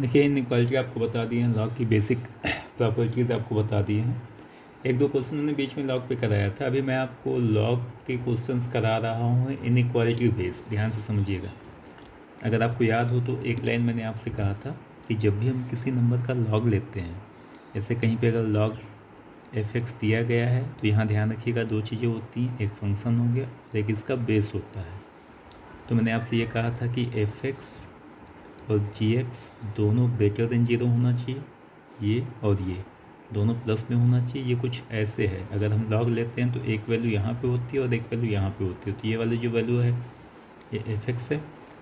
देखिए इनइक्वालिटी आपको बता दी है, लॉग की बेसिक प्रॉपर्टीज़ आपको बता दी हैं। एक दो क्वेश्चन मैंने बीच में लॉग पे कराया था, अभी मैं आपको लॉग के क्वेश्चंस करा रहा हूँ इनइक्वालिटी बेस। ध्यान से समझिएगा। अगर आपको याद हो तो एक लाइन मैंने आपसे कहा था कि जब भी हम किसी नंबर का लॉग लेते हैं, जैसे कहीं पे अगर लॉग f(x) दिया गया है तो यहाँ ध्यान रखिएगा दो चीज़ें होती हैं, एक फंक्शन हो गया और एक इसका बेस होता है। तो मैंने आपसे ये कहा था कि f(x) और g(x) दोनों ग्रेटर देन 0 होना चाहिए, ये और ये दोनों प्लस में होना चाहिए। ये कुछ ऐसे है, अगर हम लॉग लेते हैं तो एक वैल्यू यहाँ पे होती है और एक वैल्यू यहाँ पे होती है। तो ये वाली जो वैल्यू है ये f(x) है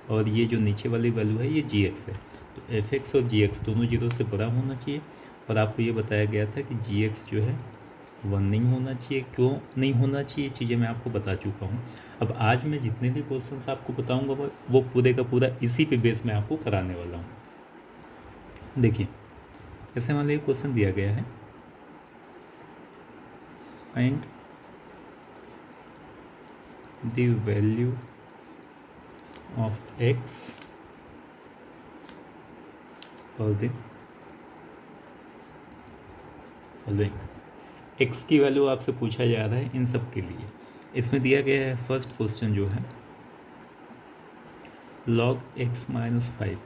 और ये जो नीचे वाली वैल्यू है ये g(x) है। तो f(x) और g(x) दोनों 0 से बड़ा होना चाहिए। और आपको ये बताया गया था कि g(x) जो है 1 नहीं होना चाहिए। क्यों नहीं होना चाहिए, चीज़ें मैं आपको बता चुका हूँ। अब आज मैं जितने भी क्वेश्चंस आपको बताऊंगा वो पूरे का पूरा इसी पे बेस में आपको कराने वाला हूँ। देखिए जैसे मान लीजिए क्वेश्चन दिया गया है, find the value of x for the following. x की वैल्यू आपसे पूछा जा रहा है इन सब के लिए। इसमें दिया गया है फर्स्ट क्वेश्चन जो है log x - 5।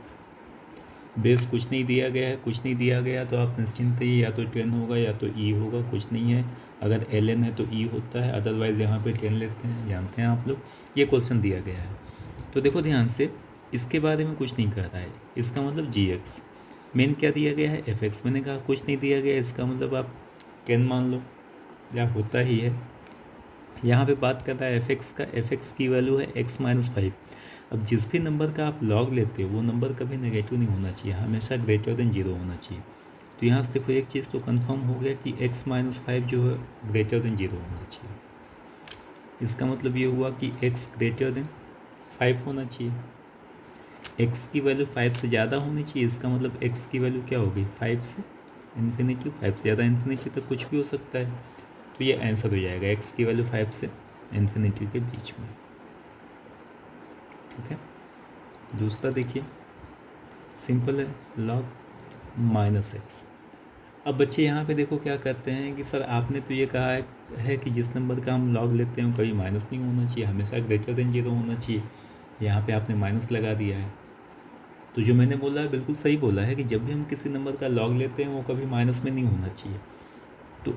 बेस कुछ नहीं दिया गया है, कुछ नहीं दिया गया तो आप निश्चिंत ही या तो 10 होगा या तो e होगा, कुछ नहीं है। अगर ln है तो e होता है, अदरवाइज़ यहाँ पे 10 लेते हैं, जानते हैं आप लोग। ये क्वेश्चन दिया गया है तो देखो ध्यान से, इसके बारे में कुछ नहीं कह रहा है। इसका मतलब g(x) मेन क्या दिया गया है f(x)। मैंने कहा कुछ नहीं दिया गया, इसका मतलब आप 10 मान लो या होता ही है। यहाँ पे बात कर रहा है f(x) का, f(x) की वैल्यू है x - 5। अब जिस भी नंबर का आप लॉग लेते हो वो नंबर कभी नेगेटिव नहीं होना चाहिए, हमेशा ग्रेटर देन 0 होना चाहिए। तो यहाँ से देखो एक चीज़ तो कंफर्म हो गया कि x - 5 जो है ग्रेटर देन 0 होना चाहिए। इसका मतलब ये हुआ कि x ग्रेटर देन 5 होना चाहिए। x की वैल्यू 5 से ज़्यादा होनी चाहिए, इसका मतलब x की वैल्यू क्या होगी 5 से इन्फिनिटी, 5 से ज़्यादा इन्फिनिटी तक कुछ भी हो सकता है। तो ये आंसर हो जाएगा x की वैल्यू 5 से इन्फिनिटी के बीच में। ठीक है। दूसरा देखिए सिंपल है, log -x। अब बच्चे यहाँ पे देखो क्या कहते हैं कि सर आपने तो ये कहा है कि जिस नंबर का हम लॉग लेते हैं कभी माइनस नहीं होना चाहिए, हमेशा ग्रेटर देन 0 होना चाहिए। यहाँ पे आपने माइनस लगा दिया है। तो जो मैंने बोला है बिल्कुल सही बोला है कि जब भी हम किसी नंबर का लॉग लेते हैं वो कभी माइनस में नहीं होना चाहिए। तो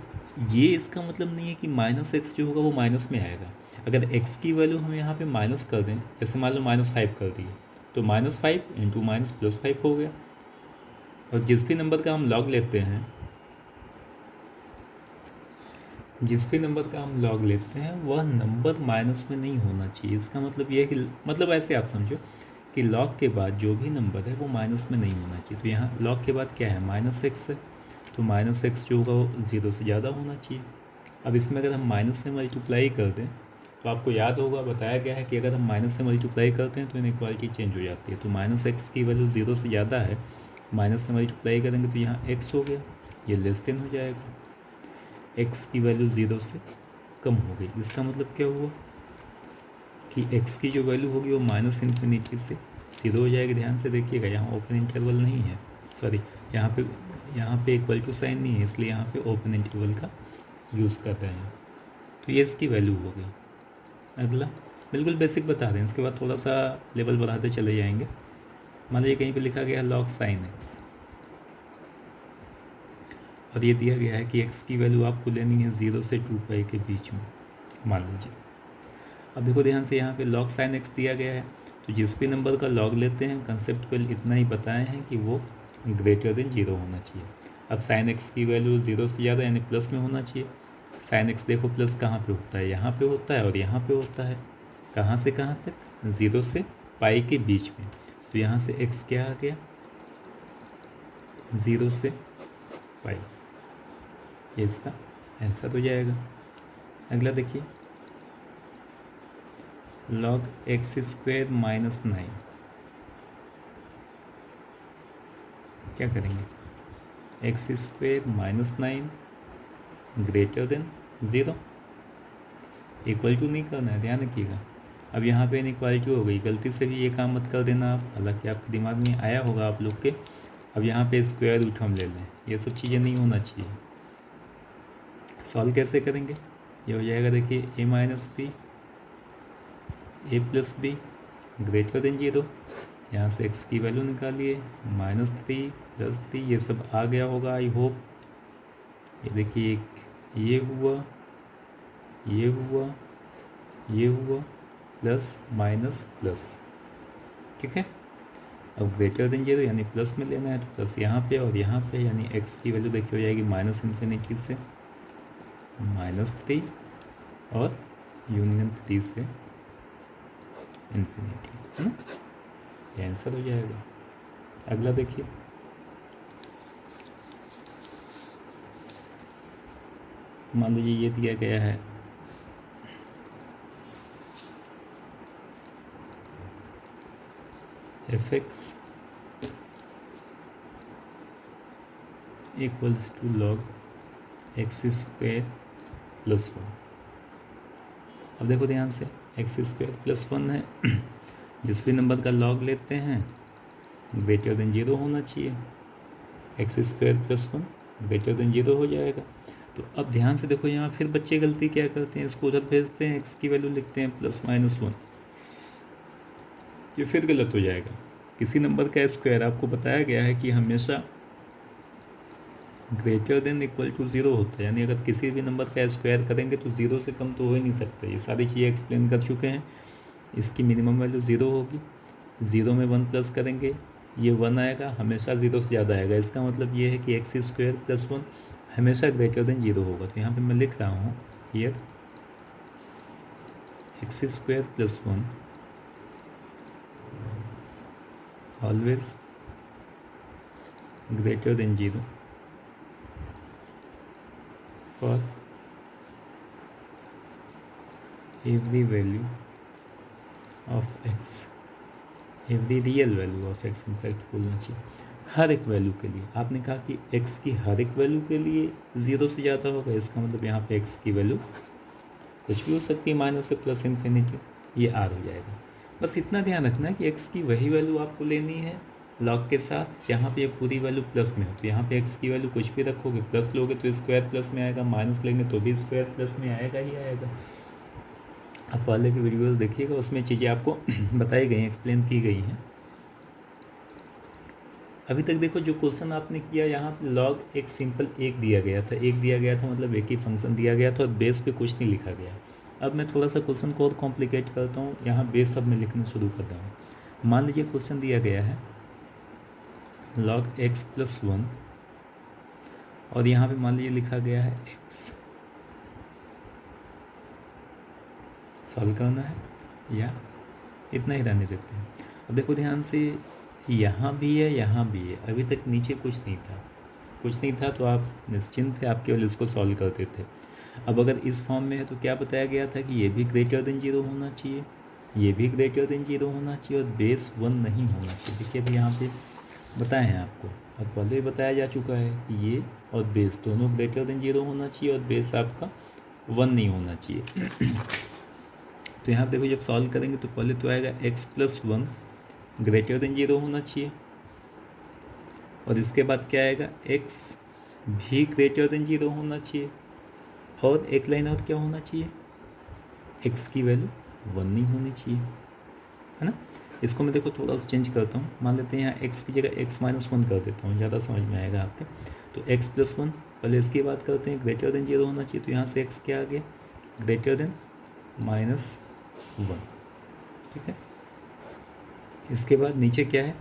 ये इसका मतलब नहीं है कि -x जो होगा वो माइनस में आएगा। अगर x की वैल्यू हम यहाँ पे माइनस कर दें, जैसे मान लो -5 कर दिए तो -5 इंटू -+5 हो गया। और जिस भी नंबर का हम लॉग लेते हैं वह नंबर माइनस में नहीं होना चाहिए। इसका मतलब ये है कि मतलब ऐसे आप समझो कि लॉग के बाद जो भी नंबर है वो माइनस में नहीं होना चाहिए। तो यहाँ लॉग के बाद क्या है -x है, तो -x जो होगा वो 0 से ज़्यादा होना चाहिए। अब इसमें अगर हम माइनस से मल्टीप्लाई कर दें तो आपको याद होगा बताया गया है कि अगर हम माइनस से मल्टीप्लाई करते हैं तो इनइक्वालिटी चेंज हो जाती है। तो -x की वैल्यू 0 से ज़्यादा है, माइनस से मल्टीप्लाई करेंगे तो यहाँ x हो गया, ये लेस देन हो जाएगा। x की वैल्यू 0 से कम हो गई, इसका मतलब क्या हुआ कि x की जो वैल्यू होगी वो -इन्फिनिटी से 0 हो जाएगी। ध्यान से देखिएगा, यहाँ ओपन इंटरवल नहीं है, सॉरी यहाँ पे इक्वल टू साइन नहीं है, इसलिए यहाँ पे ओपन इंटरवल का यूज़ कर रहे हैं। तो ये इसकी वैल्यू हो गई। अगला बिल्कुल बेसिक बता दें, इसके बाद थोड़ा सा लेवल बढ़ाते चले जाएंगे। मान लीजिए कहीं पे लिखा गया log sin x और ये दिया गया है कि x की वैल्यू आपको लेनी है 0 से 2π के बीच में, मान लीजिए। अब देखो ध्यान से, यहाँ पे log sin x दिया गया है, तो जिस भी नंबर का log लेते हैं कंसेप्चुअल इतना ही बताए हैं कि वो ग्रेटर देन 0 होना चाहिए। अब sin x की वैल्यू 0 से ज़्यादा यानी प्लस में होना चाहिए। sin x देखो प्लस कहाँ पे होता है, यहाँ पे होता है और यहाँ पे होता है। कहाँ से कहाँ तक, 0 से पाई के बीच में। तो यहाँ से x क्या आ गया 0 से पाई, ये इसका आंसर हो जाएगा। अगला देखिए log x² - 9, क्या करेंगे x² - 9 greater than 0, equal to नहीं करना है, ध्यान रखिएगा। अब यहाँ पे इनइक्वालिटी हो गई, गलती से भी ये काम मत कर देना आप, हालांकि आपके दिमाग में आया होगा आप लोग के। अब यहाँ पे स्क्वायर रूट हम ले लें, ये सब चीज़ें नहीं होना चाहिए। सॉल्व कैसे करेंगे, ये हो जाएगा देखिए A minus B A plus B greater than 0, यहाँ से x की वैल्यू निकालिए -3 +3, ये सब आ गया होगा आई होप। ये देखिए एक ये हुआ, ये हुआ, ये हुआ, प्लस माइनस प्लस, ठीक है। अब ग्रेटर देन 0 यानी प्लस में लेना है, तो प्लस यहाँ पे और यहाँ पे, यानी x की वैल्यू देखिए हो जाएगी -∞ से -3 और यूनियन 3 से इन्फिनिटी, है ना। ये आंसर हो जाएगा। अगला देखिए, मान लीजिए ये दिया गया है f(x) equals to log x² + 1। अब देखो ध्यान से, x² + 1 है, जिस भी नंबर का log लेते हैं ग्रेटर देन 0 होना चाहिए, x² + 1 ग्रेटर देन 0 हो जाएगा। तो अब ध्यान से देखो, यहाँ फिर बच्चे गलती क्या करते हैं, इसको उधर भेजते हैं, x की वैल्यू लिखते हैं +-1, ये फिर गलत हो जाएगा। किसी नंबर का स्क्वायर आपको बताया गया है कि हमेशा ग्रेटर देन इक्वल टू 0 होता है, यानी अगर किसी भी नंबर का स्क्वायर करेंगे तो 0 से कम तो हो ही नहीं सकता। ये सारी चीज़ें एक्सप्लेन कर चुके हैं। इसकी मिनिमम वैल्यू 0 होगी, 0 में 1 प्लस करेंगे, ये 1 आएगा, हमेशा 0 से ज़्यादा आएगा। इसका मतलब ये है कि x² + 1 हमेशा ग्रेटर देन 0 होगा। तो यहाँ पे मैं लिख रहा हूँ here x² + 1 always greater than 0 for every value of x, every real value of x in fact बोलना चाहिए, हर एक वैल्यू के लिए। आपने कहा कि x की हर एक वैल्यू के लिए 0 से ज़्यादा होगा, इसका मतलब यहाँ पे x की वैल्यू कुछ भी हो सकती है, माइनस से प्लस इन्फिनिटी, ये r हो जाएगा। बस इतना ध्यान रखना है कि x की वही वैल्यू आपको लेनी है लॉग के साथ जहाँ पे ये पूरी वैल्यू प्लस में हो। तो यहाँ पे x की वैल्यू कुछ भी रखोगे, प्लस लोगे तो स्क्वायर प्लस में आएगा, माइनस लेंगे तो भी स्क्वायर प्लस में आएगा ही आएगा। आप पहले की वीडियोस देखिएगा, उसमें चीज़ें आपको बताई गई हैं, एक्सप्लेन की गई हैं। अभी तक देखो जो क्वेश्चन आपने किया, यहाँ पे लॉग एक सिंपल एक दिया गया था, एक दिया गया था मतलब एक ही फंक्शन दिया गया था और बेस पे कुछ नहीं लिखा गया। अब मैं थोड़ा सा क्वेश्चन को और कॉम्प्लिकेट करता हूँ, यहाँ बेस सब में लिखना शुरू करता हूँ। मान लीजिए क्वेश्चन दिया गया है log x + 1 और यहाँ पे मान लीजिए लिखा गया है x, सॉल्व करना है या इतना ही रहने देते हैं। अब देखो ध्यान से, यहाँ भी है, यहाँ भी है, अभी तक नीचे कुछ नहीं था, कुछ नहीं था तो आप निश्चिंत थे, आप केवल इसको सॉल्व करते थे। अब अगर इस फॉर्म में है तो क्या बताया गया था कि ये भी ग्रेटर देन 0 होना चाहिए, ये भी ग्रेटर देन 0 होना चाहिए और बेस 1 नहीं होना चाहिए। देखिए अभी यहाँ पे बताए हैं आपको, और पहले भी बताया जा चुका है कि ये और बेस दोनों ग्रेटर देन 0 होना चाहिए और बेस आपका 1 नहीं होना चाहिए। तो यहाँ देखो जब सॉल्व करेंगे तो पहले तो आएगा x + 1 ग्रेटर देन 0 होना चाहिए और इसके बाद क्या आएगा, x भी ग्रेटर देन 0 होना चाहिए और एक लाइन और क्या होना चाहिए, x की वैल्यू 1 नहीं होनी चाहिए, है ना। इसको मैं देखो थोड़ा सा चेंज करता हूँ, मान लेते हैं यहाँ x की जगह x - 1 कर देता हूँ, ज़्यादा समझ में आएगा आपके। तो x + 1 पहले इसकी बात करते हैं, ग्रेटर देन 0 होना चाहिए, तो यहाँ से x क्या आ गया, ग्रेटर देन -1, ठीक है। इसके बाद नीचे क्या है,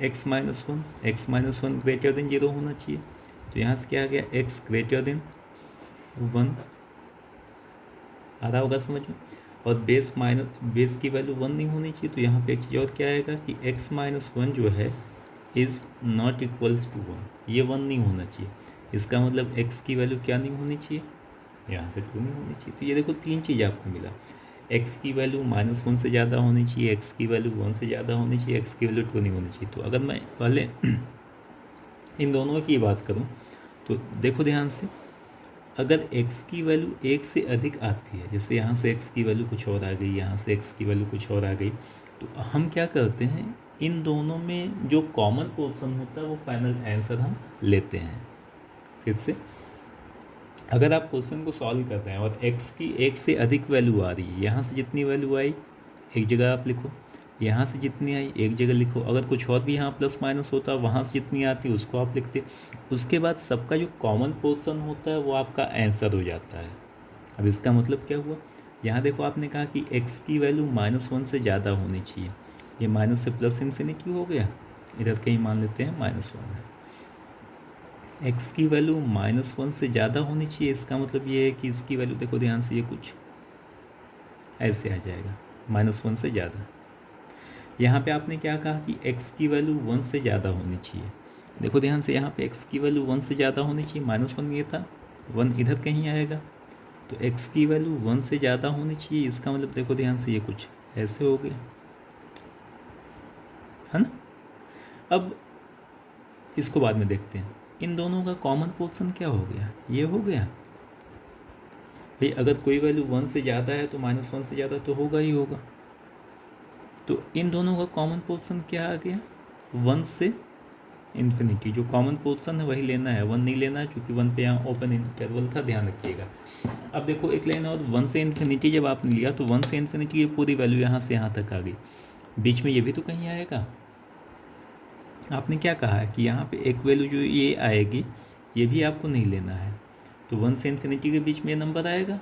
x - 1 ग्रेटर देन 0 होना चाहिए, तो यहाँ से क्या आ गया, x ग्रेटर देन 1 आ रहा होगा समझ में, और बेस की वैल्यू 1 नहीं होनी चाहिए। तो यहाँ पे एक चीज़ और क्या आएगा कि x - 1 जो है इज़ नॉट इक्वल्स टू 1, ये 1 नहीं होना चाहिए। इसका मतलब x की वैल्यू क्या नहीं होनी चाहिए, यहाँ से 2 नहीं होनी चाहिए। तो ये देखो तीन चीज़ आपको मिला, x की वैल्यू -1 से ज़्यादा होनी चाहिए, x की वैल्यू 1 से ज़्यादा होनी चाहिए, x की वैल्यू 2 नहीं होनी चाहिए। तो अगर मैं पहले इन दोनों की बात करूँ तो देखो ध्यान से, अगर x की वैल्यू 1 से अधिक आती है, जैसे यहाँ से x की वैल्यू कुछ और आ गई, यहाँ से x की वैल्यू कुछ और आ गई, तो हम क्या करते हैं, इन दोनों में जो कॉमन पोर्शन होता है वो फाइनल आंसर हम लेते हैं। फिर से, अगर आप क्वेश्चन को सॉल्व कर रहे हैं और x की एक से अधिक वैल्यू आ रही है, यहाँ से जितनी वैल्यू आई एक जगह आप लिखो, यहाँ से जितनी आई एक जगह लिखो, अगर कुछ और भी यहाँ प्लस माइनस होता है वहाँ से जितनी आती है उसको आप लिखते, उसके बाद सबका जो कॉमन पोर्शन होता है वो आपका आंसर हो जाता है। अब इसका मतलब क्या हुआ, यहाँ देखो आपने कहा कि x की वैल्यू -1 से ज़्यादा होनी चाहिए, ये माइनस से प्लस इन्फिनिटी हो गया, इधर कहीं मान लेते हैं -1 है। x की वैल्यू -1 से ज़्यादा होनी चाहिए, इसका मतलब ये है कि इसकी वैल्यू देखो ध्यान से, ये कुछ ऐसे आ जाएगा, -1 से ज़्यादा। यहाँ पे आपने क्या कहा कि x की वैल्यू 1 से ज़्यादा होनी चाहिए, देखो ध्यान से, यहाँ पे x की वैल्यू 1 से ज़्यादा होनी चाहिए, -1 ये था, 1 इधर कहीं आएगा, तो x की वैल्यू 1 से ज़्यादा होनी चाहिए, इसका मतलब देखो ध्यान से ये कुछ ऐसे हो गया, है ना। अब इसको बाद में देखते हैं, इन दोनों का कॉमन पोर्शन क्या हो गया, ये हो गया भाई, अगर कोई वैल्यू 1 से ज़्यादा है तो -1 से ज़्यादा तो होगा ही होगा, तो इन दोनों का कॉमन पोर्शन क्या आ गया, 1 से इन्फिनिटी, जो कॉमन पोर्शन है वही लेना है, 1 नहीं लेना है, क्योंकि 1 पे यहाँ ओपन इंटरवल था, ध्यान रखिएगा। अब देखो एक लाइन और, 1 से इन्फिनिटी जब आपने लिया तो 1 से इन्फिनिटी की पूरी वैल्यू यहाँ से यहाँ तक आ गई, बीच में ये भी तो कहीं आएगा, आपने क्या कहा है कि यहाँ पे एक वैल्यू जो ये आएगी ये भी आपको नहीं लेना है, तो 1 से इन्फिनिटी के बीच में ये नंबर आएगा,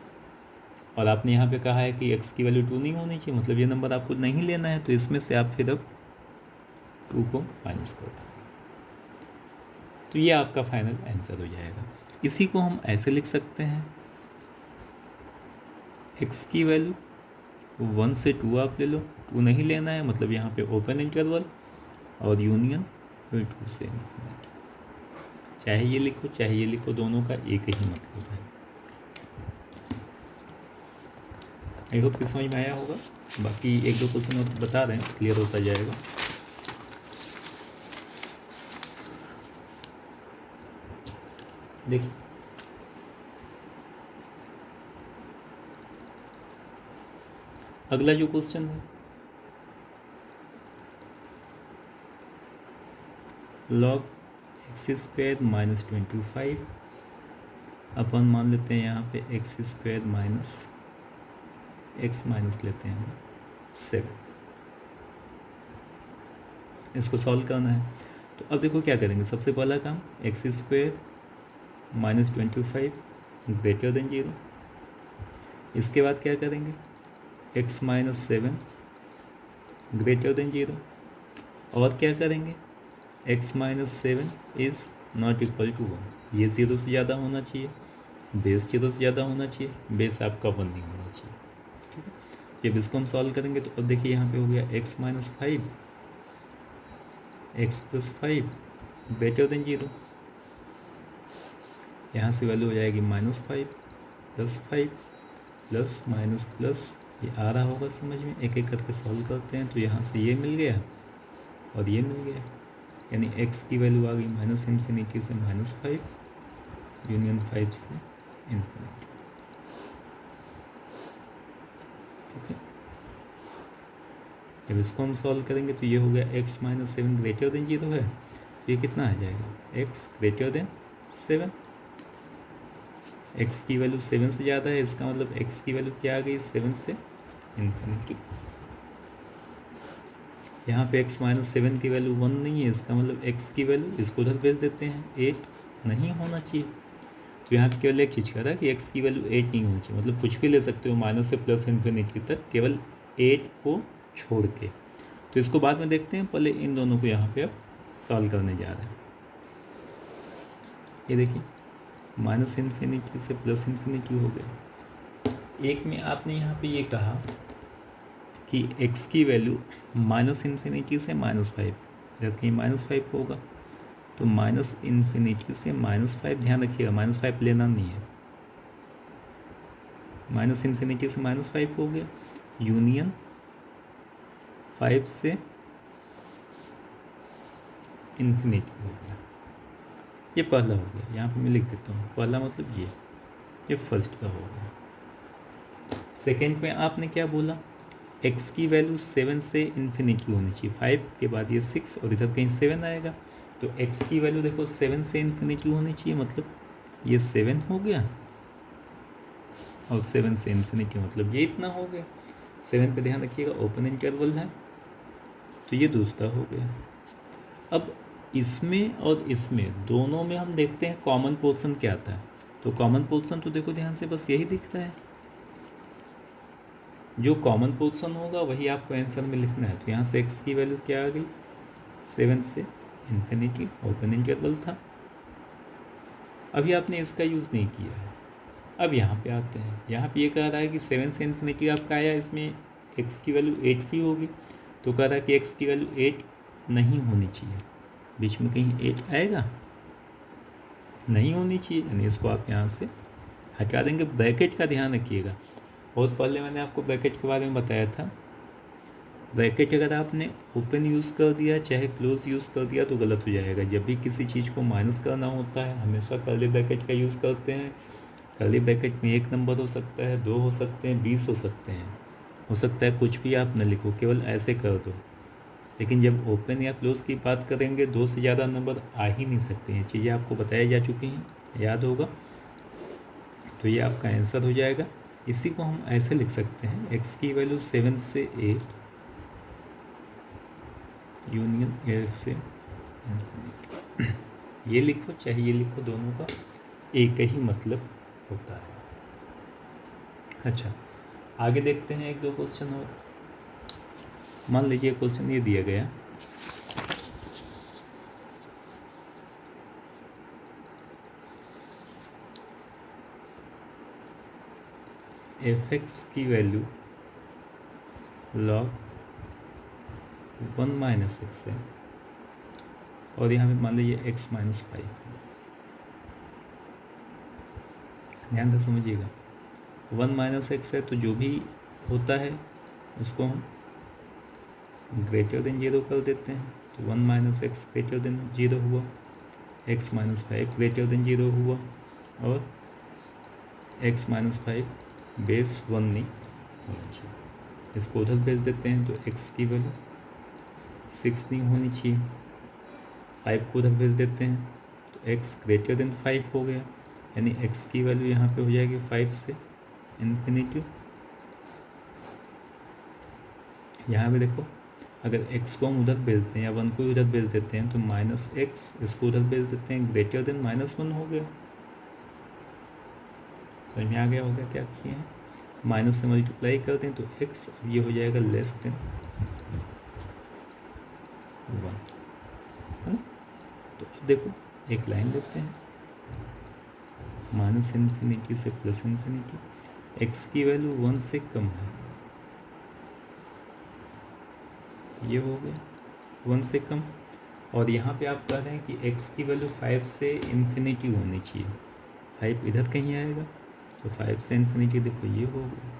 और आपने यहाँ पे कहा है कि x की वैल्यू 2 नहीं होनी चाहिए, मतलब ये नंबर आपको नहीं लेना है, तो इसमें से आप फिर अब 2 को माइनस कर देंगे, तो ये आपका फाइनल आंसर हो जाएगा। इसी को हम ऐसे लिख सकते हैं, x की वैल्यू 1 से 2 आप ले लो, 2 नहीं लेना है, मतलब यहाँ पे ओपन इंटरवल और यूनियन 2 से इन्फिनिटी, चाहे ये लिखो चाहे ये लिखो, दोनों का एक ही मतलब है। आई होप कि समझ में आया होगा, बाकी एक दो क्वेश्चन और बता रहे हैं, क्लियर होता जाएगा। देखिए अगला जो क्वेश्चन है, log x² - 25 अपन मान लेते हैं यहाँ पे x² माइनस x माइनस लेते हैं 7, इसको सॉल्व करना है। तो अब देखो क्या करेंगे, सबसे पहला काम x² - 25 ग्रेटर देन 0, इसके बाद क्या करेंगे x - 7 ग्रेटर देन 0, और क्या करेंगे x - 7 is not equal to 1, ये 0 से ज़्यादा होना चाहिए, बेस 0 से ज़्यादा होना चाहिए, बेस आपका 1 नहीं होना चाहिए, ठीक है। जब इसको हम सॉल्व करेंगे तो अब देखिए यहाँ पे हो गया x - 5 x + 5 ग्रेटर देन 0, यहाँ से वैल्यू हो जाएगी -5 + 5 प्लस माइनस प्लस, ये आ रहा होगा समझ में, एक एक करके सॉल्व करते हैं, तो यहाँ से ये मिल गया और ये मिल गया, यानी x की वैल्यू आ गई -∞ से -5 यूनियन 5 से इन्फिनिटी, ठीक है। जब इसको हम सॉल्व करेंगे तो ये हो गया x - 7 ग्रेटर देन 0 है, तो ये कितना आ जाएगा x ग्रेटर देन 7, x की वैल्यू 7 से ज़्यादा है, इसका मतलब x की वैल्यू क्या आ गई 7 से इन्फिनिटी, यहाँ पे x - 7 की वैल्यू 1 नहीं है, इसका मतलब x की वैल्यू, इसको उधर भेज देते हैं 8 नहीं होना चाहिए, तो यहाँ पे केवल एक चीज़ कह रहा है कि x की वैल्यू 8 नहीं होनी चाहिए, मतलब कुछ भी ले सकते हो माइनस से प्लस इन्फिनिटी तक, केवल 8 को छोड़ के। तो इसको बाद में देखते हैं, पहले इन दोनों को यहाँ पे अब सॉल्व करने जा रहे हैं। ये देखिए -∞ से प्लस इन्फिनिटी हो गया, एक में आपने यहाँ पे ये कहा कि x की वैल्यू -∞ से -5, जब कहीं -5 होगा तो -∞ से -5, ध्यान रखिएगा -5 लेना नहीं है, -∞ से -5 हो गया, यूनियन 5 से इन्फिनिटी हो गया, ये पहला हो गया, यहाँ पे मैं लिख देता हूँ पहला, मतलब ये फर्स्ट का हो गया। सेकेंड में आपने क्या बोला एक्स की वैल्यू 7 से इन्फिनिटी होनी चाहिए, 5 के बाद ये 6 और इधर कहीं 7 आएगा, तो एक्स की वैल्यू देखो 7 से इन्फिनिटी होनी चाहिए, मतलब ये 7 हो गया और 7 से इन्फिनिटी मतलब ये इतना हो गया। 7 पे ध्यान रखिएगा ओपन इंटरवल है, तो ये दूसरा हो गया। अब इसमें और इसमें दोनों में हम देखते हैं कॉमन पोर्शन क्या आता है, तो कॉमन पोर्शन तो देखो ध्यान से बस यही दिख रहा है, जो कॉमन पोर्शन होगा वही आपको आंसर में लिखना है। तो यहाँ से एक्स की वैल्यू क्या आ गई, 7 से इन्फिनिटी, ओपन इंटरवल था। अभी आपने इसका यूज़ नहीं किया है। अब यहाँ पे आते हैं, यहाँ पे ये कह रहा है कि 7 से इन्फिनिटी आपका आया, इसमें एक्स की वैल्यू 8 भी होगी, तो कह रहा है कि एक्स की वैल्यू 8 नहीं होनी चाहिए, बीच में कहीं 8 आएगा नहीं होनी चाहिए, यानी इसको आप यहाँ से हटा देंगे। ब्रैकेट का ध्यान रखिएगा, बहुत पहले मैंने आपको ब्रैकेट के बारे में बताया था। ब्रैकेट अगर आपने ओपन यूज़ कर दिया चाहे क्लोज यूज़ कर दिया तो गलत हो जाएगा। जब भी किसी चीज़ को माइनस करना होता है हमेशा कर्ली ब्रैकेट का यूज़ करते हैं। कर्ली ब्रैकेट में 1 नंबर हो सकता है, 2 हो सकते हैं, 20 हो सकते हैं, हो सकता है कुछ भी आप न लिखो, केवल ऐसे कर दो। लेकिन जब ओपन या क्लोज की बात करेंगे 2 से ज़्यादा नंबर आ ही नहीं सकते। ये चीज़ें आपको बताई जा चुकी हैं, याद होगा, तो ये आपका आंसर हो जाएगा। इसी को हम ऐसे लिख सकते हैं, एक्स की वैल्यू 7 से 8 यूनियन 8 से इन्फिनिटी। ये लिखो चाहे ये लिखो, दोनों का एक ही मतलब होता है। अच्छा, आगे देखते हैं 1-2 क्वेश्चन और। मान लीजिए क्वेश्चन ये दिया गया, एफ एक्स की वैल्यू log 1 माइनस एक्स है और यहाँ पे मान लीजिए x माइनस 5। ध्यान से समझिएगा, 1 माइनस एक्स है तो जो भी होता है उसको हम ग्रेटर देन 0 कर देते हैं। तो 1 माइनस एक्स ग्रेटर देन 0 हुआ, x माइनस 5 ग्रेटर देन 0 हुआ और x माइनस 5 बेस 1 नहीं होना चाहिए। इसको उधर भेज देते हैं, तो x की वैल्यू 6 नहीं होनी चाहिए। 5 को उधर भेज देते हैं तो x ग्रेटर देन 5 हो गया, यानी x की वैल्यू यहाँ पे हो जाएगी 5 से इन्फिनिटी। यहाँ पे देखो, अगर x को हम उधर भेजते हैं या 1 को उधर भेज देते हैं तो माइनस एक्स, इसको उधर भेज देते हैं, ग्रेटर देन -1 हो गया। समझ में आ गया होगा क्या किए हैं, माइनस से मल्टीप्लाई करते हैं तो x अब ये हो जाएगा लेस देन 1, है ना। तो अब देखो एक लाइन देते हैं, माइनस इन्फिनिटी से प्लस इन्फिनिटी, x की वैल्यू 1 से कम है, ये हो गया 1 से कम। और यहाँ पे आप कह रहे हैं कि x की वैल्यू 5 से इन्फिनिटी होनी चाहिए, 5 इधर कहीं आएगा तो 5 से इन्फिनिटी देखो ये हो गया,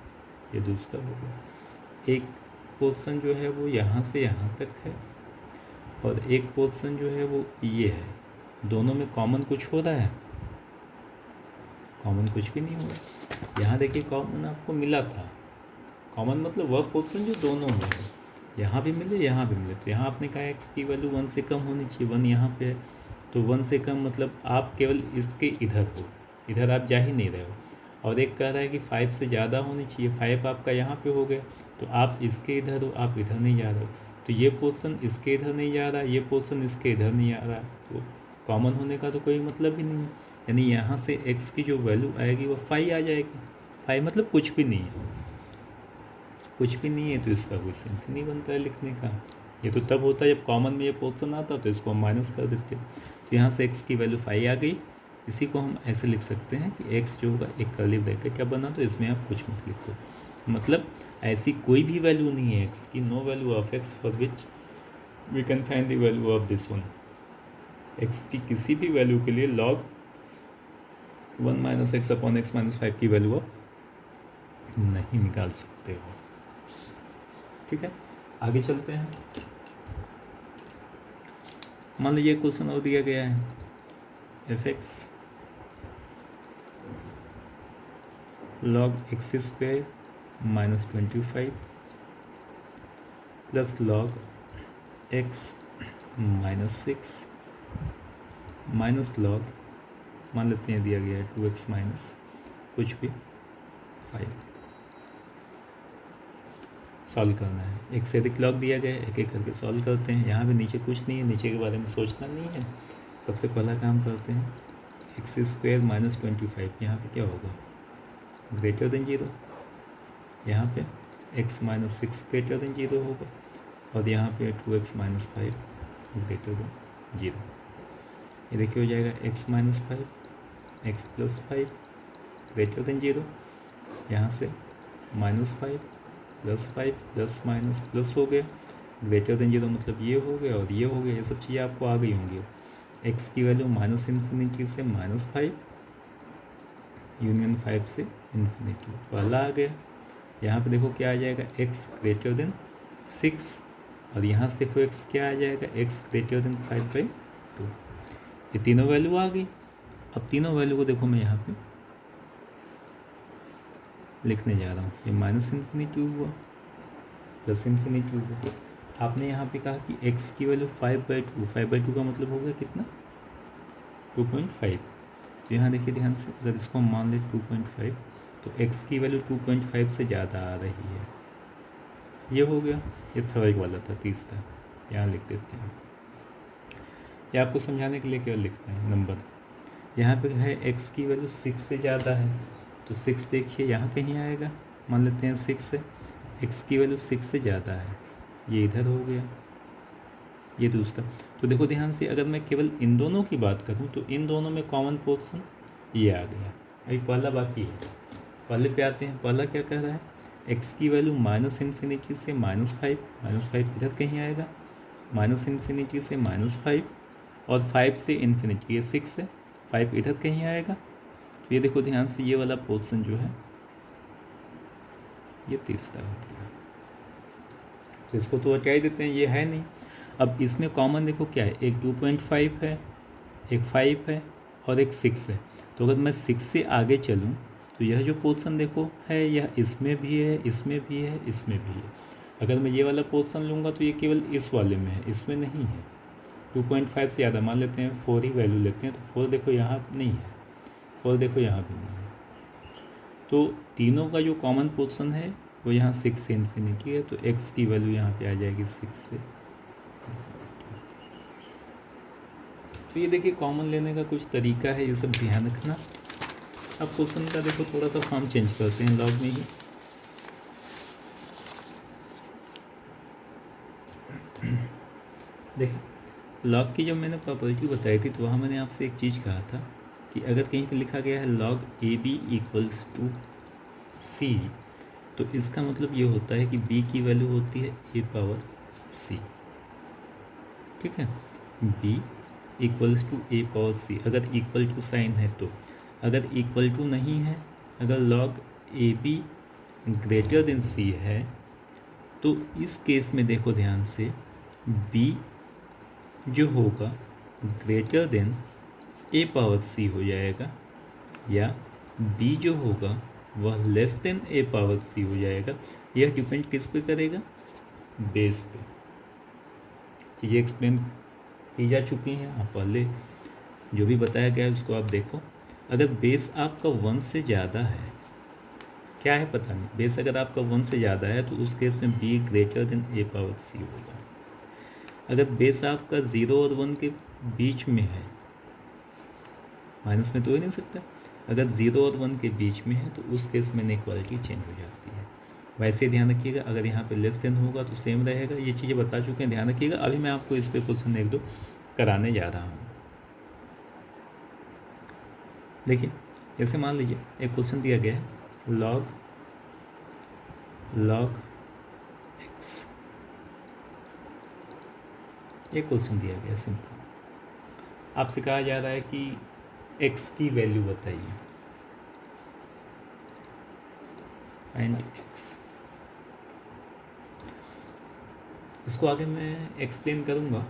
ये दूसरा हो गया। एक पोर्शन जो है वो यहाँ से यहाँ तक है और एक पोर्शन जो है वो ये है, दोनों में कॉमन कुछ हो रहा है, कॉमन कुछ भी नहीं हो रहा। यहाँ देखिए कॉमन आपको मिला था, कॉमन मतलब वह पोर्शन जो दोनों में है, यहाँ भी मिले यहाँ भी मिले। तो यहाँ आपने कहा एक्स की वैल्यू 1 से कम होनी चाहिए, 1 यहाँ पे है, तो 1 से कम मतलब आप केवल इसके इधर हो, इधर आप जा ही नहीं रहे हो। और एक कह रहा है कि 5 से ज़्यादा होनी चाहिए, 5 आपका यहाँ पे हो गया, तो आप इसके इधर हो, आप इधर नहीं जा रहे हो, तो ये पोर्शन इसके इधर नहीं जा रहा, ये पोर्शन इसके इधर नहीं आ रहा, तो कॉमन होने का तो कोई मतलब ही नहीं है। यानी यहाँ से x की जो वैल्यू आएगी वो 5 आ जाएगी। 5 मतलब कुछ भी नहीं है, कुछ भी नहीं है, तो इसका कोई सेंस ही नहीं बनता है लिखने का। ये तो तब होता है जब कॉमन में ये पोर्शन आता तो इसको हम माइनस कर देते। तो यहाँ से x की वैल्यू 5 आ गई। इसी को हम ऐसे लिख सकते हैं कि x जो होगा एक कर्ली ब्रैकेट क्या बना, तो इसमें आप कुछ मत लिखो, मतलब ऐसी कोई भी वैल्यू नहीं है x की, no value of x for which we can find the value of this one. x की किसी भी वैल्यू के लिए log 1 minus x upon x minus 5 की वैल्यू आप नहीं निकाल सकते हो। ठीक है, आगे चलते हैं। मान लीजिए क्वेश्चन और दिया गया है, F x log x² minus 25 plus log x minus 6 minus log, मान लेते हैं दिया गया है 2x माइनस कुछ भी 5। सॉल्व करना है, एक से अधिक लॉग दिया गया है, एक एक करके सॉल्व करते हैं। यहाँ पे नीचे कुछ नहीं है, नीचे के बारे में सोचना नहीं है। सबसे पहला काम करते हैं, एक्स स्क्वायर माइनस 25, यहाँ पे क्या होगा, ग्रेटर देन 0। यहाँ पे x माइनस 6 ग्रेटर देन 0 होगा, और यहाँ पे 2x माइनस 5 ग्रेटर देन 0। ये देखिए हो जाएगा x minus 5 x plus 5 greater than 0। यहाँ से minus 5 plus 5 plus minus plus हो गया, ग्रेटर देन 0 मतलब ये हो गया और ये हो गया। ये सब चीज़ें आपको आ गई होंगी। x की वैल्यू माइनस इन्फिनिटी से माइनस 5 यूनियन 5 से इन्फिनिटी, पहला आ गया। यहाँ पे देखो क्या आ जाएगा, x ग्रेटर देन 6, और यहाँ से देखो x क्या आ जाएगा, x ग्रेटर देन 5/2। ये तीनों वैल्यू आ गई। अब तीनों वैल्यू को देखो मैं यहाँ पे लिखने जा रहा हूँ। ये माइनस इन्फिनिटी हुआ, प्लस इन्फिनिटी हुआ। आपने यहाँ पे कहा कि x की वैल्यू 5/2, 5/2 का मतलब हो गया कितना, 2.5। तो यहाँ देखिए ध्यान से, अगर इसको हम मान लें 2.5, तो x की वैल्यू 2.5 से ज़्यादा आ रही है। ये हो गया, ये थर्ड वाला था, तीसरा यहाँ लिख देते हैं। ये आपको समझाने के लिए केवल लिखते हैं नंबर। यहाँ पे है x की वैल्यू 6 से ज़्यादा है, तो 6 देखिए यहाँ कहीं आएगा, मान लेते हैं 6 से, x की वैल्यू 6 से ज़्यादा है, ये इधर हो गया, ये दूसरा। तो देखो ध्यान से, अगर मैं केवल इन दोनों की बात करूँ तो इन दोनों में कॉमन पोर्शन ये आ गया। अभी पहला बाकी है, पहले पे आते हैं। पहला क्या कह रहा है, x की वैल्यू माइनस इन्फिनिटी से -5 इधर कहीं आएगा, माइनस इन्फिनिटी से -5, और 5 से इन्फिनिटी, ये 6 है, 5 इधर कहीं आएगा। तो ये देखो ध्यान से, ये वाला पोर्शन जो है ये तीसरा हो गया, तो इसको तो हटा ही देते हैं, ये है नहीं। अब इसमें कॉमन देखो क्या है, एक 2.5 है, एक 5 है और एक 6 है। तो अगर मैं 6 से आगे चलूँ तो यह जो पोर्शन देखो है, यह इसमें भी है, इसमें भी है, इसमें भी है। अगर मैं ये वाला पोर्शन लूँगा तो ये केवल इस वाले में है, इसमें नहीं है। 2.5 से ज़्यादा, मान लेते हैं 4 ही वैल्यू लेते हैं, तो 4 देखो यहाँ नहीं है, 4 देखो यहाँ भी नहीं है। तो तीनों का जो कॉमन पोर्शन है वो यहाँ 6 से इन्फिनिटी है, तो x की वैल्यू यहाँ पे आ जाएगी 6 से। तो ये देखिए कॉमन लेने का कुछ तरीका है, ये सब ध्यान रखना। अब क्वेश्चन का देखो थोड़ा सा फॉर्म चेंज करते हैं लॉग में ही। देखिए लॉग की जब मैंने प्रॉपर्टी बताई थी तो वहाँ मैंने आपसे एक चीज़ कहा था कि अगर कहीं पे लिखा गया है log AB equals to C, तो इसका मतलब ये होता है कि B की वैल्यू होती है a पावर C। ठीक है, B equals to a power C, अगर इक्वल टू साइन है तो। अगर इक्वल टू नहीं है, अगर log AB greater than C है, तो इस केस में देखो ध्यान से, B जो होगा greater than a power C हो जाएगा, या B जो होगा वह less than a power C हो जाएगा। यह डिपेंड किस पे करेगा, बेस पे। चीज़ें एक्सप्लेन की जा चुकी हैं, आप पहले जो भी बताया गया है उसको आप देखो। अगर बेस आपका 1 से ज़्यादा है, क्या है पता नहीं, बेस अगर आपका 1 से ज़्यादा है तो उस केस में B greater than a power C होगा। अगर बेस आपका 0 और 1 के बीच में है, माइनस में तो हो ही नहीं सकता, अगर 0 और 1 के बीच में है तो उस केस में इक्वालिटी चेंज हो जाती है। वैसे ध्यान रखिएगा, अगर यहाँ पे लेस देन होगा तो सेम रहेगा। ये चीज़ें बता चुके हैं, ध्यान रखिएगा। अभी मैं आपको इस पर क्वेश्चन 1-2 कराने जा रहा हूँ। देखिए जैसे मान लीजिए एक क्वेश्चन दिया गया है, log x, एक क्वेश्चन दिया गया सिंपल। आपसे कहा जा रहा है कि x की वैल्यू बताइए, फाइंड x। इसको आगे मैं एक्सप्लेन करूँगा,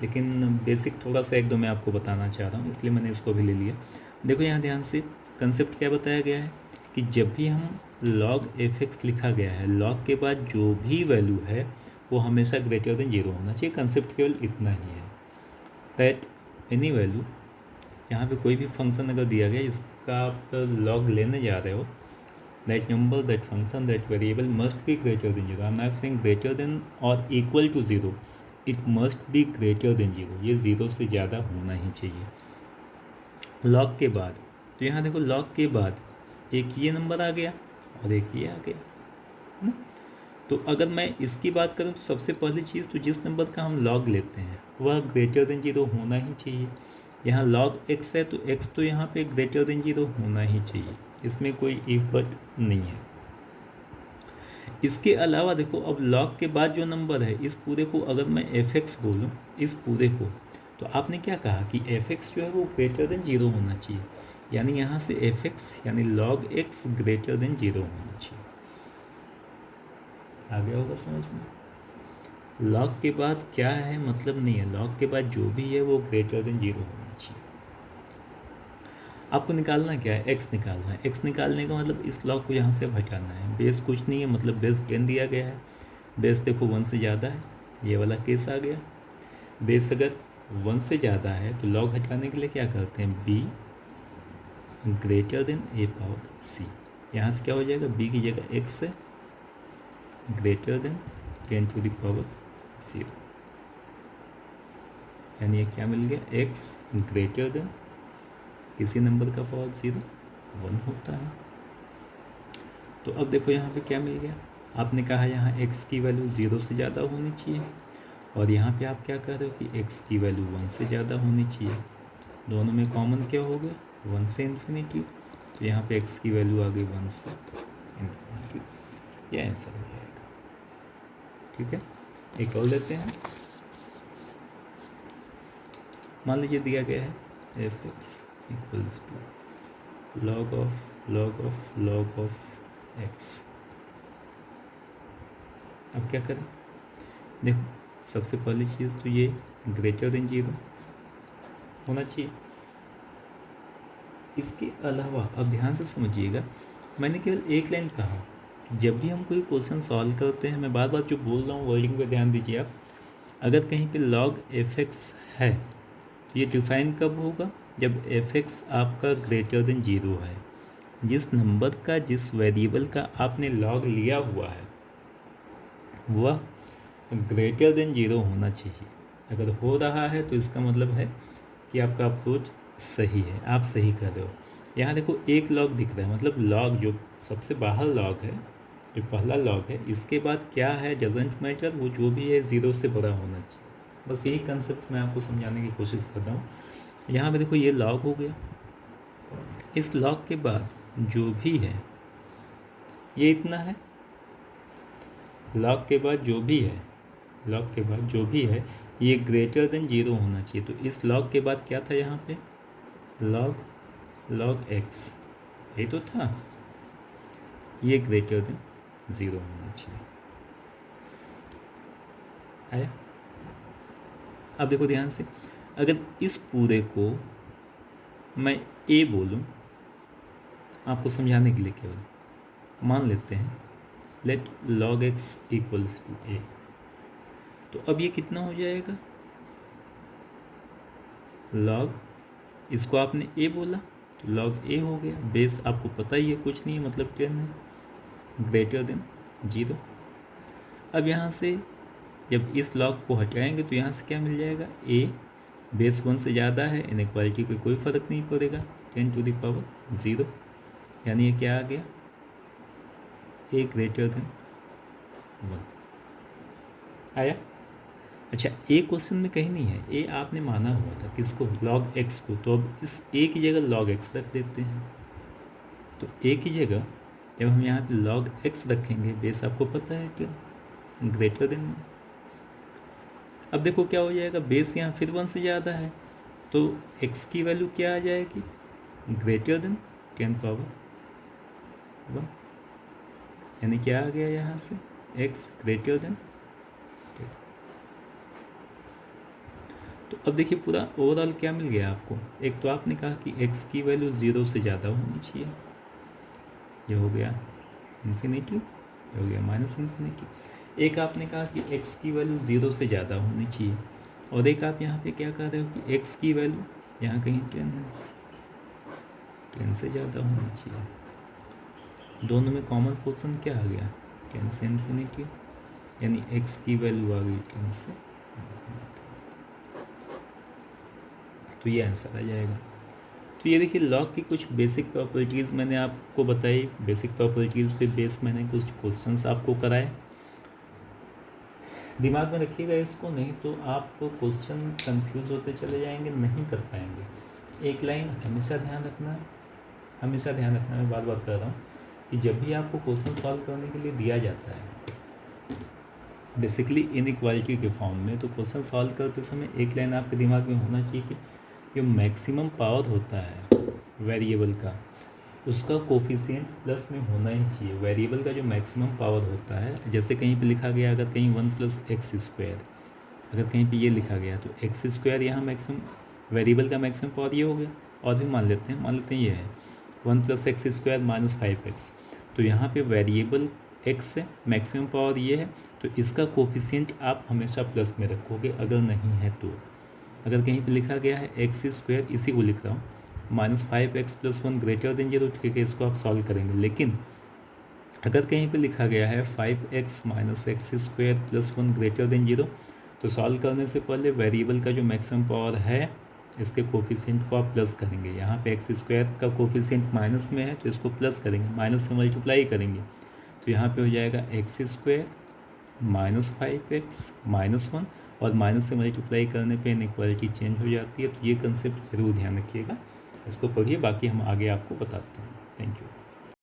लेकिन बेसिक थोड़ा सा 1-2 मैं आपको बताना चाह रहा हूँ, इसलिए मैंने इसको भी ले लिया। देखो यहाँ ध्यान से, कंसेप्ट क्या बताया गया है कि जब भी हम log f(x) लिखा गया है, log के बाद जो भी वैल्यू है वो हमेशा ग्रेटर देन 0 होना चाहिए। कंसेप्ट केवल इतना ही है दैट एनी वैल्यू, यहाँ पे कोई भी फंक्शन अगर दिया गया जिसका आप लॉग लेने जा रहे हो, that number, that function, that variable must be greater than 0। I am not saying greater than और equal to 0, it must be greater than 0। ये 0 से ज़्यादा होना ही चाहिए लॉग के बाद। तो यहाँ देखो लॉग के बाद एक ये नंबर आ गया और एक ये आ गया, है ना। तो अगर मैं इसकी बात करूँ तो सबसे पहली चीज़ तो जिस नंबर का हम लॉग लेते हैं वह ग्रेटर देन 0 होना ही चाहिए। यहाँ लॉग x है तो x तो यहाँ पे ग्रेटर देन 0 होना ही चाहिए, इसमें कोई इफ बट नहीं है। इसके अलावा देखो अब लॉग के बाद जो नंबर है इस पूरे को अगर मैं fx बोलूँ, इस पूरे को, तो आपने क्या कहा कि fx जो है वो ग्रेटर देन 0 होना चाहिए, यानी यहाँ से fx यानी log x ग्रेटर देन 0 होना चाहिए। आ गया होगा समझ में। लॉग के बाद क्या है मतलब नहीं है, लॉग के बाद जो भी है वो ग्रेटर देन 0 होना चाहिए। आपको निकालना क्या है, x निकालना है। x निकालने का मतलब इस लॉग को यहाँ से हटाना है। बेस कुछ नहीं है, मतलब बेस 10 दिया गया है, बेस देखो 1 से ज़्यादा है, ये वाला केस आ गया। बेस अगर 1 से ज़्यादा है तो लॉग हटाने के लिए क्या करते हैं, b greater than a power c। यहाँ से क्या हो जाएगा, b की जगह x है greater than 10 to the power 0, यानी ये क्या मिल गया, x ग्रेटर देन किसी नंबर का पावर 0 1 होता है। तो अब देखो यहाँ पे क्या मिल गया, आपने कहा यहाँ x की वैल्यू 0 से ज़्यादा होनी चाहिए और यहाँ पे आप क्या कह रहे हो कि x की वैल्यू 1 से ज़्यादा होनी चाहिए। दोनों में कॉमन क्या हो गया, 1 से इन्फिनिटी, तो यहाँ पे x की वैल्यू आ गई 1 से इन्फिनिटी। यह आंसर हो जाएगा। ठीक है, एक और लेते हैं। मान लीजिए दिया गया है fx equals to log of x। अब क्या करें, देखो सबसे पहली चीज़ तो ये ग्रेटर देन 0 होना चाहिए। इसके अलावा अब ध्यान से समझिएगा, मैंने केवल एक लाइन कहा कि जब भी हम कोई क्वेश्चन सॉल्व करते हैं, मैं बार बार जो बोल रहा हूँ वर्डिंग पे ध्यान दीजिए आप, अगर कहीं पे log fx है तो ये डिफाइन कब होगा, जब fx आपका ग्रेटर देन 0 है। जिस नंबर का, जिस वेरिएबल का आपने लॉग लिया हुआ है वह ग्रेटर देन 0 होना चाहिए। अगर हो रहा है तो इसका मतलब है कि आपका अप्रोच सही है, आप सही कर रहे हो। यहाँ देखो एक लॉग दिख रहा है, मतलब लॉग जो सबसे बाहर लॉग है, जो पहला लॉग है, इसके बाद क्या है डजंट मैटर, वो जो भी है 0 से बड़ा होना चाहिए। बस यही कंसेप्ट मैं आपको समझाने की कोशिश कर रहा हूँ। यहाँ पे देखो ये लॉग हो गया, इस लॉग के बाद जो भी है ये इतना है, लॉग के बाद जो भी है, लॉग के बाद जो भी है ये ग्रेटर देन 0 होना चाहिए। तो इस लॉग के बाद क्या था यहाँ पे, log x, ये तो था, ये ग्रेटर देन 0 होना चाहिए। आया। अब देखो ध्यान से, अगर इस पूरे को मैं a बोलूँ, आपको समझाने के लिए केवल, मान लेते हैं let log x equals to a, तो अब ये कितना हो जाएगा, log, इसको आपने a बोला तो log a हो गया, बेस आपको पता ही है कुछ नहीं है, मतलब 10 है, ग्रेटर देन 0। अब यहाँ से जब इस log को हटाएंगे तो यहाँ से क्या मिल जाएगा, a बेस 1 से ज़्यादा है, इनइक्वालिटी पे कोई फ़र्क नहीं पड़ेगा, 10 टू द पावर 0, यानी ये क्या आ गया, a ग्रेटर देन 1 आया। अच्छा, ए क्वेश्चन में कहीं नहीं है, ए आपने माना हुआ था किसको, log x को, तो अब इस a की जगह log x रख देते हैं। तो a की जगह जब हम यहाँ पे log x रखेंगे, बेस आपको पता है क्या, ग्रेटर देन। अब देखो क्या हो जाएगा, बेस यहाँ फिर 1 से ज़्यादा है तो x की वैल्यू क्या आ जाएगी, ग्रेटर देन 10 पावर 1, यानी क्या आ गया यहाँ से, x ग्रेटर देन 10। तो अब देखिए पूरा ओवरऑल क्या मिल गया आपको, एक तो आपने कहा कि x की वैल्यू 0 से ज़्यादा होनी चाहिए, ये हो गया इन्फिनिटी, ये हो गया माइनस इन्फिनिटी। एक आपने कहा कि x की वैल्यू 0 से ज़्यादा होनी चाहिए, और एक आप यहाँ पे क्या कह रहे हो कि x की वैल्यू यहाँ कहीं 10 से ज़्यादा होनी चाहिए। दोनों में कॉमन पोर्शन क्या आ गया, 10 से इन्फिनिटी, यानी x की वैल्यू आ गई 10 से इन्फिनिटी। तो ये आंसर आ जाएगा। तो ये देखिए लॉग की कुछ बेसिक प्रॉपर्टीज़ मैंने आपको बताई, बेसिक प्रॉपर्टीज़ पे बेस मैंने कुछ क्वेश्चंस आपको कराए। दिमाग में रखिएगा इसको, नहीं तो आप क्वेश्चन कंफ्यूज होते चले जाएंगे, नहीं कर पाएंगे। एक लाइन हमेशा ध्यान रखना, हमेशा ध्यान रखना, मैं बार बार कर रहा हूँ कि जब भी आपको क्वेश्चन सॉल्व करने के लिए दिया जाता है बेसिकली इनइक्वालिटी के फॉर्म में, तो क्वेश्चन सॉल्व करते समय एक लाइन आपके दिमाग में होना चाहिए कि जो मैक्सिमम पावर होता है वेरिएबल का, उसका कोफिशिएंट प्लस में होना ही चाहिए। वेरिएबल का जो मैक्सिमम पावर होता है, जैसे कहीं पे लिखा गया अगर कहीं 1 + x², अगर कहीं पे ये लिखा गया तो x² यहाँ मैक्सिमम, वेरिएबल का मैक्सिमम पावर ये हो गया। और भी मान लेते हैं ये है 1 + x² - 5x, तो यहाँ पे वेरिएबल x है, मैक्सिमम पावर ये है, तो इसका कोफिशिएंट आप हमेशा प्लस में रखोगे। अगर नहीं है तो, अगर कहीं पे लिखा गया है x², इसी को लिख रहा हूँ, -5x + 1 > 0, ठीक है, इसको आप सॉल्व करेंगे। लेकिन अगर कहीं पे लिखा गया है 5x - x² + 1 > 0, तो सॉल्व करने से पहले वेरिएबल का जो मैक्सिमम पावर है इसके कोफिशिएंट को आप प्लस करेंगे। यहाँ पे x² का कोफिशिएंट माइनस में है, तो इसको प्लस करेंगे, माइनस से मल्टीप्लाई करेंगे, तो यहाँ पे हो जाएगा x² -5x -1, और माइनस से मल्टीप्लाई करने पे इनइक्वालिटी चेंज हो जाती है। तो ये कंसेप्ट जरूर ध्यान रखिएगा, इसको पढ़िए, बाकी हम आगे आपको बताते हैं। Thank you.